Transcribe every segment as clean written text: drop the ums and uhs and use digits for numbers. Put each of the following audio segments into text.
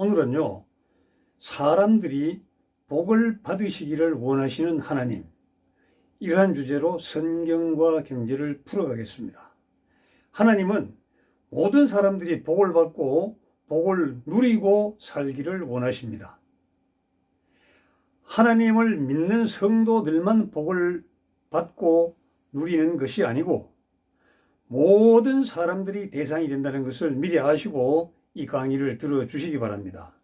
오늘은요, 사람들이 복을 받으시기를 원하시는 하나님, 이러한 주제로 성경과 경제를 풀어가겠습니다. 하나님은 모든 사람들이 복을 받고 복을 누리고 살기를 원하십니다. 하나님을 믿는 성도들만 복을 받고 누리는 것이 아니고 모든 사람들이 대상이 된다는 것을 미리 아시고 이 강의를 들어주시기 바랍니다.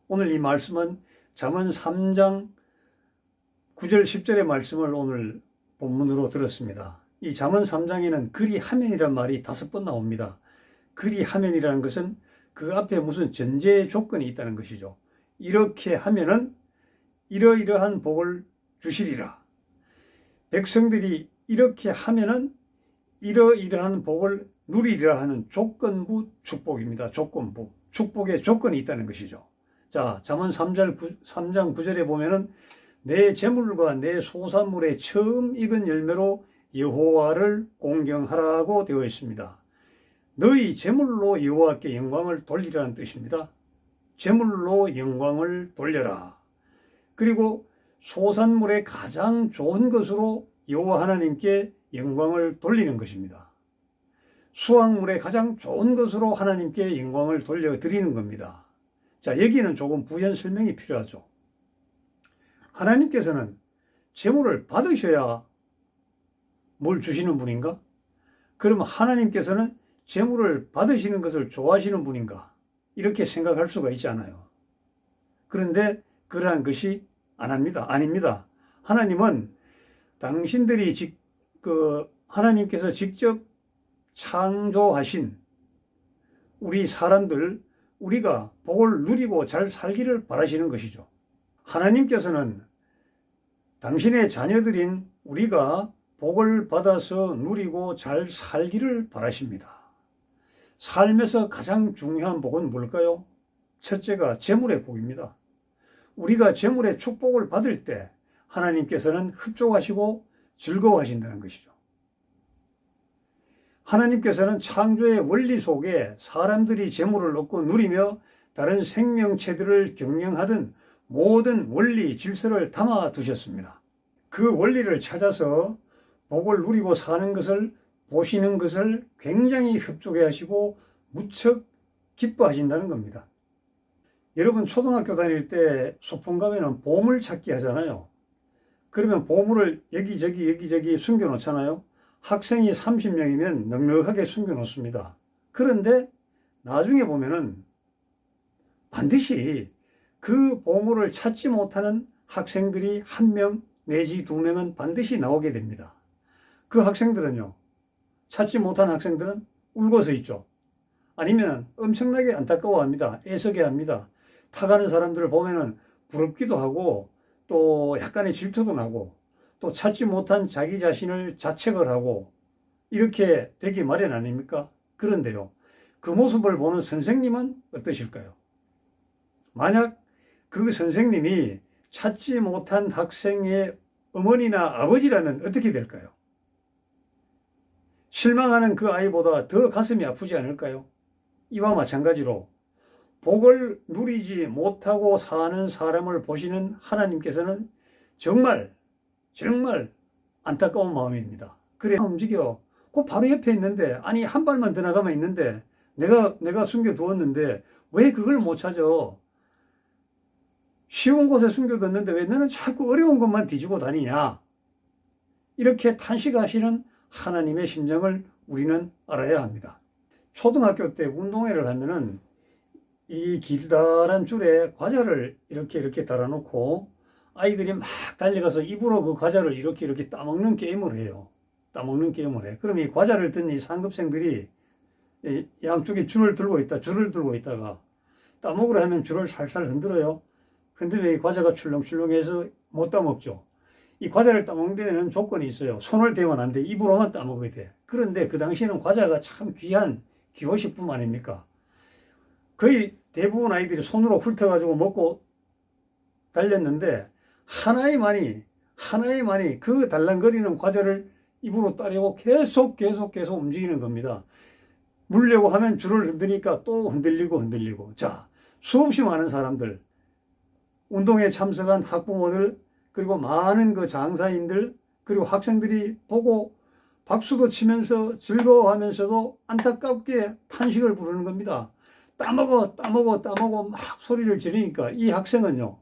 오늘 이 말씀은 잠언 3장 9절 10절의 말씀을 오늘 본문으로 들었습니다. 이 잠언 3장에는 그리하면이란 말이 5번 나옵니다. 그리하면이라는 것은 그 앞에 무슨 전제 조건이 있다는 것이죠. 이렇게 하면은 이러이러한 복을 주시리라. 백성들이 이렇게 하면은 이러이러한 복을 누리리라 하는 조건부 축복입니다. 조건부. 축복에 조건이 있다는 것이죠. 자, 잠언 3장 9절에 보면은 내 재물과 내 소산물의 처음 익은 열매로 여호와를 공경하라고 되어 있습니다. 너희 재물로 여호와께 영광을 돌리라는 뜻입니다. 재물로 영광을 돌려라. 그리고 소산물의 가장 좋은 것으로 여호와 하나님께 영광을 돌리는 것입니다. 수확물의 가장 좋은 것으로 하나님께 영광을 돌려드리는 겁니다. 자, 여기는 조금 부연 설명이 필요하죠. 하나님께서는 재물을 받으셔야 뭘 주시는 분인가? 그러면 하나님께서는 재물을 받으시는 것을 좋아하시는 분인가? 이렇게 생각할 수가 있잖아요. 그런데 그러한 것이 아닙니다. 하나님은 당신들이 하나님께서 직접 창조하신 우리 사람들, 우리가 복을 누리고 잘 살기를 바라시는 것이죠. 하나님께서는 당신의 자녀들인 우리가 복을 받아서 누리고 잘 살기를 바라십니다. 삶에서 가장 중요한 복은 뭘까요? 첫째가 재물의 복입니다. 우리가 재물의 축복을 받을 때 하나님께서는 흡족하시고 즐거워하신다는 것이죠. 하나님께서는 창조의 원리 속에 사람들이 재물을 얻고 누리며 다른 생명체들을 경영하던 모든 원리, 질서를 담아 두셨습니다. 그 원리를 찾아서 복을 누리고 사는 것을 보시는 것을 굉장히 흡족해 하시고 무척 기뻐하신다는 겁니다. 여러분 초등학교 다닐 때 소풍 가면은 보물 찾기 하잖아요. 그러면 보물을 여기저기 숨겨 놓잖아요. 학생이 30명이면 넉넉하게 숨겨 놓습니다. 그런데 나중에 보면은 반드시 그 보물을 찾지 못하는 학생들이 1명 내지 2명은 반드시 나오게 됩니다. 그 학생들은요, 찾지 못한 학생들은 울고서 있죠. 아니면 엄청나게 안타까워합니다. 애석해합니다. 타가는 사람들을 보면은 부럽기도 하고 또 약간의 질투도 나고 또 찾지 못한 자기 자신을 자책을 하고 이렇게 되기 마련 아닙니까? 그런데요, 그 모습을 보는 선생님은 어떠실까요? 만약 그 선생님이 찾지 못한 학생의 어머니나 아버지라면 어떻게 될까요? 실망하는 그 아이보다 더 가슴이 아프지 않을까요? 이와 마찬가지로 복을 누리지 못하고 사는 사람을 보시는 하나님께서는 정말 안타까운 마음입니다. 그래 움직여. 그 바로 옆에 있는데, 아니 한 발만 더 나가면 있는데 내가 숨겨두었는데 왜 그걸 못 찾아? 쉬운 곳에 숨겨뒀는데 왜 너는 자꾸 어려운 것만 뒤지고 다니냐? 이렇게 탄식하시는 하나님의 심정을 우리는 알아야 합니다. 초등학교 때 운동회를 하면은 이 길다란 줄에 과자를 이렇게 달아놓고 아이들이 막 달려가서 입으로 그 과자를 이렇게 따먹는 게임을 해요. 그럼 이 과자를 든 이 상급생들이 양쪽에 줄을 들고 있다가 따먹으려 하면 줄을 살살 흔들어요. 흔들면 이 과자가 출렁출렁해서 못 따먹죠. 이 과자를 따먹는 데는 조건이 있어요. 손을 대면 안 돼. 입으로만 따먹어야 돼. 그런데 그 당시에는 과자가 참 귀한 기호식품 아닙니까? 거의 대부분 아이들이 손으로 훑어가지고 먹고 달렸는데 하나의만이 그 달랑거리는 과자를 입으로 따려고 계속 움직이는 겁니다. 물려고 하면 줄을 흔드니까 또 흔들리고. 자, 수없이 많은 사람들, 운동에 참석한 학부모들, 그리고 많은 그 장사인들, 그리고 학생들이 보고 박수도 치면서 즐거워하면서도 안타깝게 탄식을 부르는 겁니다. 따먹어, 따먹어, 따먹어 막 소리를 지르니까 이 학생은요,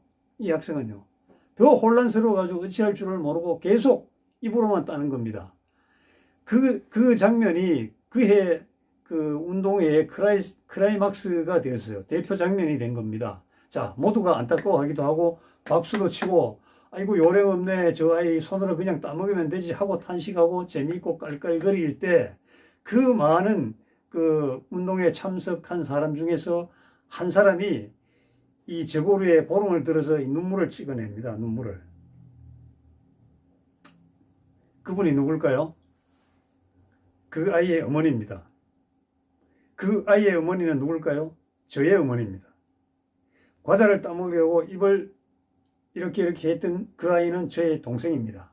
더 혼란스러워가지고 어찌할 줄을 모르고 계속 입으로만 따는 겁니다. 그 장면이 그해 그 운동회의 클라이막스가 되었어요. 대표 장면이 된 겁니다. 자, 모두가 안타까워하기도 하고 박수도 치고 아이고 요령 없네, 저 아이 손으로 그냥 따먹으면 되지 하고 탄식하고 재미있고 깔깔거릴 때 그 많은 그 운동에 참석한 사람 중에서 한 사람이 이 저고리에 보름을 들어서 눈물을 찍어냅니다. 눈물을. 그분이 누굴까요? 그 아이의 어머니입니다. 그 아이의 어머니는 누굴까요? 저의 어머니입니다. 과자를 따먹으려고 입을 이렇게 했던 그 아이는 저의 동생입니다.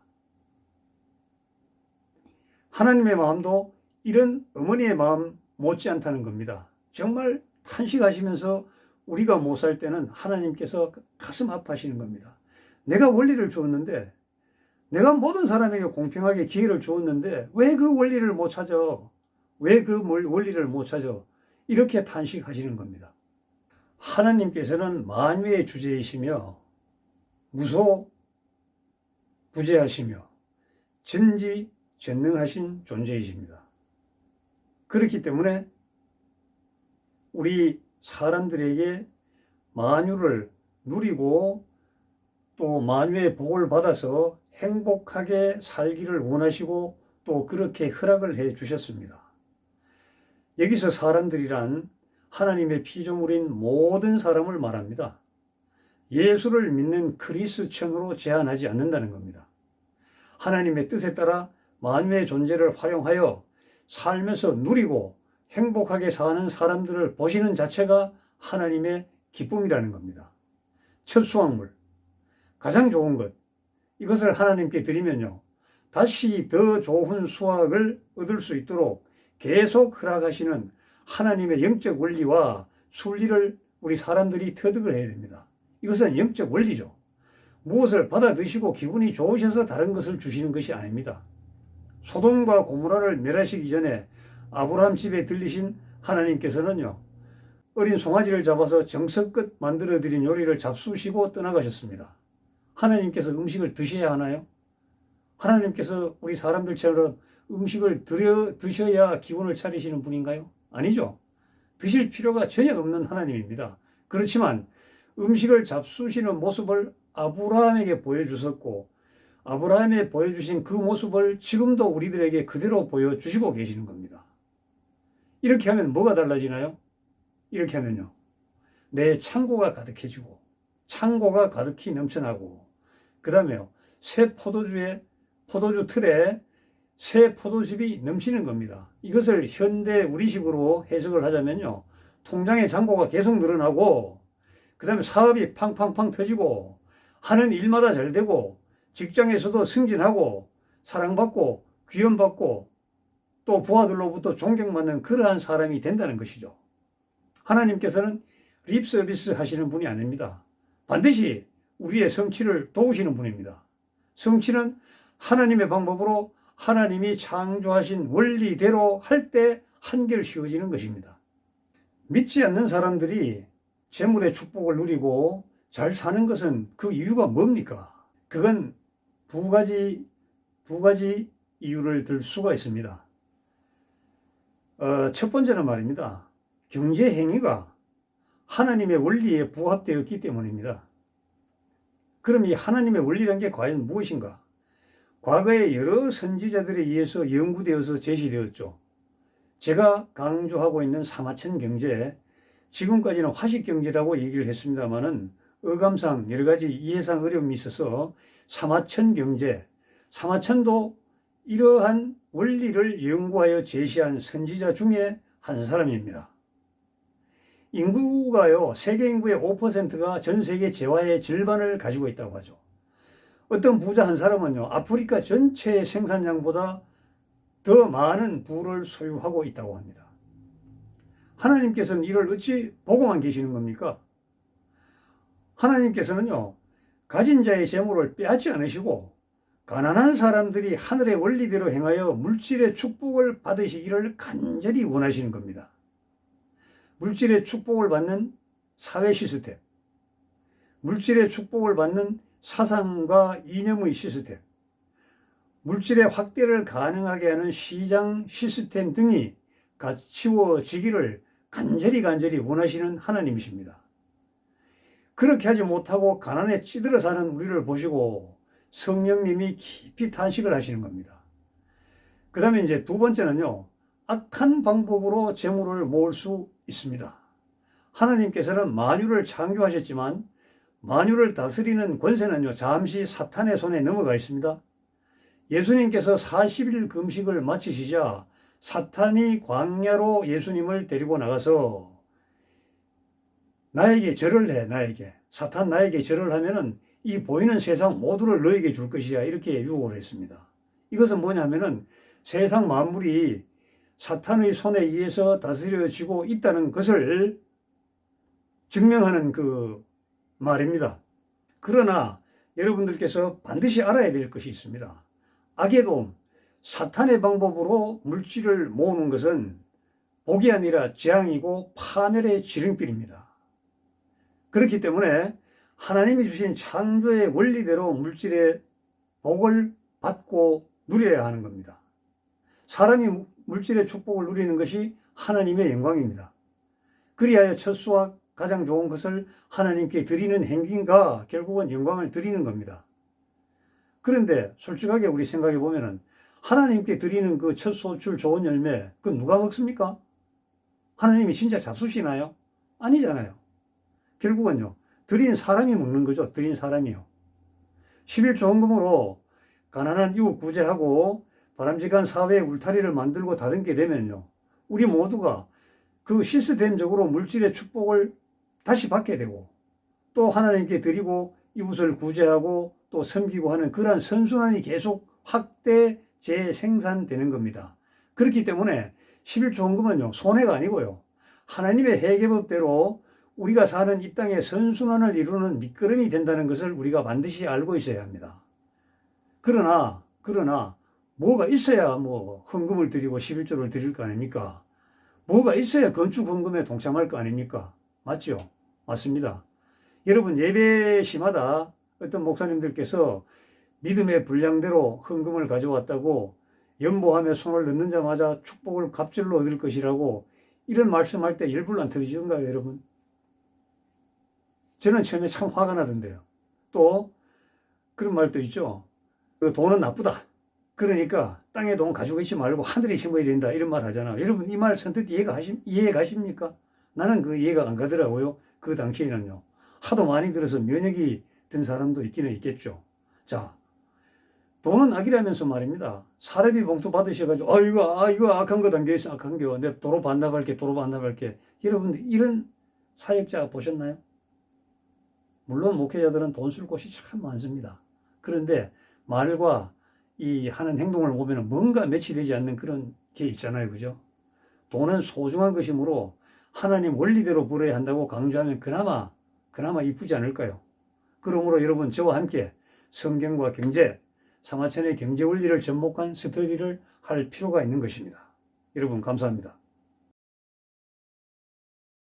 하나님의 마음도 이런 어머니의 마음 못지않다는 겁니다. 정말 탄식하시면서 우리가 못 살 때는 하나님께서 가슴 아파하시는 겁니다. 내가 원리를 주었는데, 내가 모든 사람에게 공평하게 기회를 주었는데 왜 그 원리를 못 찾아? 왜 그 원리를 못 찾아? 이렇게 탄식하시는 겁니다. 하나님께서는 만유의 주제이시며 무소부재하시며 전지전능하신 존재이십니다. 그렇기 때문에 우리 사람들에게 만유를 누리고 또 만유의 복을 받아서 행복하게 살기를 원하시고 또 그렇게 허락을 해 주셨습니다. 여기서 사람들이란 하나님의 피조물인 모든 사람을 말합니다. 예수를 믿는 크리스천으로 제한하지 않는다는 겁니다. 하나님의 뜻에 따라 만유의 존재를 활용하여 살면서 누리고 행복하게 사는 사람들을 보시는 자체가 하나님의 기쁨이라는 겁니다. 첫 수확물, 가장 좋은 것, 이것을 하나님께 드리면요, 다시 더 좋은 수확을 얻을 수 있도록 계속 허락하시는 하나님의 영적 원리와 순리를 우리 사람들이 터득을 해야 됩니다. 이것은 영적 원리죠. 무엇을 받아 드시고 기분이 좋으셔서 다른 것을 주시는 것이 아닙니다. 소돔과 고모라를 멸하시기 전에 아브라함 집에 들리신 하나님께서는요, 어린 송아지를 잡아서 정성껏 만들어 드린 요리를 잡수시고 떠나가셨습니다. 하나님께서 음식을 드셔야 하나요? 하나님께서 우리 사람들처럼 음식을 드셔야 기분을 차리시는 분인가요? 아니죠. 드실 필요가 전혀 없는 하나님입니다. 그렇지만 음식을 잡수시는 모습을 아브라함에게 보여주셨고, 아브라함에 보여주신 그 모습을 지금도 우리들에게 그대로 보여주시고 계시는 겁니다. 이렇게 하면 뭐가 달라지나요? 이렇게 하면요, 내 창고가 가득해지고 창고가 가득히 넘쳐나고, 그 다음에요, 새 포도주 틀에 새 포도즙이 넘치는 겁니다. 이것을 현대 우리식으로 해석을 하자면요, 통장의 잔고가 계속 늘어나고, 그 다음에 사업이 팡팡팡 터지고, 하는 일마다 잘 되고, 직장에서도 승진하고, 사랑받고, 귀염받고, 또 부하들로부터 존경받는 그러한 사람이 된다는 것이죠. 하나님께서는 립서비스 하시는 분이 아닙니다. 반드시 우리의 성취를 도우시는 분입니다. 성취는 하나님의 방법으로 하나님이 창조하신 원리대로 할 때 한결 쉬워지는 것입니다. 믿지 않는 사람들이 재물의 축복을 누리고 잘 사는 것은 그 이유가 뭡니까? 그건 두 가지 이유를 들 수가 있습니다. 첫 번째는 말입니다, 경제 행위가 하나님의 원리에 부합되었기 때문입니다. 그럼 이 하나님의 원리란 게 과연 무엇인가? 과거에 여러 선지자들에 의해서 연구되어서 제시되었죠. 제가 강조하고 있는 사마천 경제, 지금까지는 화식 경제라고 얘기를 했습니다만은 어감상 여러 가지 이해상 어려움이 있어서 사마천 경제, 사마천도 이러한 원리를 연구하여 제시한 선지자 중에 한 사람입니다. 인구가요, 세계 인구의 5%가 전 세계 재화의 절반을 가지고 있다고 하죠. 어떤 부자 한 사람은요, 아프리카 전체의 생산량보다 더 많은 부를 소유하고 있다고 합니다. 하나님께서는 이를 어찌 보고만 계시는 겁니까? 하나님께서는요, 가진 자의 재물을 빼앗지 않으시고 가난한 사람들이 하늘의 원리대로 행하여 물질의 축복을 받으시기를 간절히 원하시는 겁니다. 물질의 축복을 받는 사회 시스템, 물질의 축복을 받는 사상과 이념의 시스템, 물질의 확대를 가능하게 하는 시장 시스템 등이 갖추어지기를 간절히 원하시는 하나님이십니다. 그렇게 하지 못하고 가난에 찌들어 사는 우리를 보시고 성령님이 깊이 탄식을 하시는 겁니다. 그 다음에 이제 두 번째는요, 악한 방법으로 재물을 모을 수 있습니다. 하나님께서는 만유를 창조하셨지만 만유를 다스리는 권세는요, 잠시 사탄의 손에 넘어가 있습니다. 예수님께서 40일 금식을 마치시자 사탄이 광야로 예수님을 데리고 나가서 나에게 절을 해, 나에게. 사탄 나에게 절을 하면은 이 보이는 세상 모두를 너에게 줄 것이야. 이렇게 유혹을 했습니다. 이것은 뭐냐면은 세상 만물이 사탄의 손에 의해서 다스려지고 있다는 것을 증명하는 그 말입니다. 그러나 여러분들께서 반드시 알아야 될 것이 있습니다. 악의 도움, 사탄의 방법으로 물질을 모으는 것은 복이 아니라 재앙이고 파멸의 지름길입니다. 그렇기 때문에 하나님이 주신 창조의 원리대로 물질의 복을 받고 누려야 하는 겁니다. 사람이 물질의 축복을 누리는 것이 하나님의 영광입니다. 그리하여 첫수와 가장 좋은 것을 하나님께 드리는 행위가 결국은 영광을 드리는 겁니다. 그런데 솔직하게 우리 생각해 보면은 하나님께 드리는 그 첫소출 좋은 열매, 그건 누가 먹습니까? 하나님이 진짜 잡수시나요? 아니잖아요. 결국은요, 드린 사람이 먹는 거죠. 드린 사람이요. 11조헌금으로 가난한 이웃 구제하고 바람직한 사회의 울타리를 만들고 다듬게 되면요, 우리 모두가 그 시스템적으로 물질의 축복을 다시 받게 되고 또 하나님께 드리고 이웃을 구제하고 또 섬기고 하는 그러한 선순환이 계속 확대 재생산되는 겁니다. 그렇기 때문에 11조헌금은요, 손해가 아니고요, 하나님의 회계법대로 우리가 사는 이 땅의 선순환을 이루는 밑거름이 된다는 것을 우리가 반드시 알고 있어야 합니다. 그러나 뭐가 있어야 뭐 헌금을 드리고 11조를 드릴 거 아닙니까? 뭐가 있어야 건축 헌금에 동참할 거 아닙니까? 맞죠? 맞습니다. 여러분, 예배 시마다 어떤 목사님들께서 믿음의 분량대로 헌금을 가져왔다고 연보함에 손을 넣는자마자 축복을 갑절로 얻을 것이라고 이런 말씀할 때 열불 안 터지던가요, 여러분? 저는 처음에 참 화가 나던데요. 또 그런 말도 있죠. 돈은 나쁘다. 그러니까 땅에 돈 가지고 있지 말고 하늘에 심어야 된다. 이런 말 하잖아요. 여러분, 이 말 선뜻 이해 가십니까? 나는 그 이해가 안 가더라고요. 그 당시에는요. 하도 많이 들어서 면역이 든 사람도 있기는 있겠죠. 자, 돈은 악이라면서 말입니다. 사례비 봉투 받으셔가지고, 이거 악한 거 담겨있어, 악한 거. 내가 도로 반납할게. 여러분들, 이런 사역자 보셨나요? 물론 목회자들은 돈 쓸 곳이 참 많습니다. 그런데 말과 이 하는 행동을 보면 뭔가 매치되지 않는 그런 게 있잖아요. 그죠? 돈은 소중한 것이므로 하나님 원리대로 벌어야 한다고 강조하면 그나마 이쁘지 않을까요? 그러므로 여러분, 저와 함께 성경과 경제, 사마천의 경제 원리를 접목한 스터디를 할 필요가 있는 것입니다. 여러분, 감사합니다.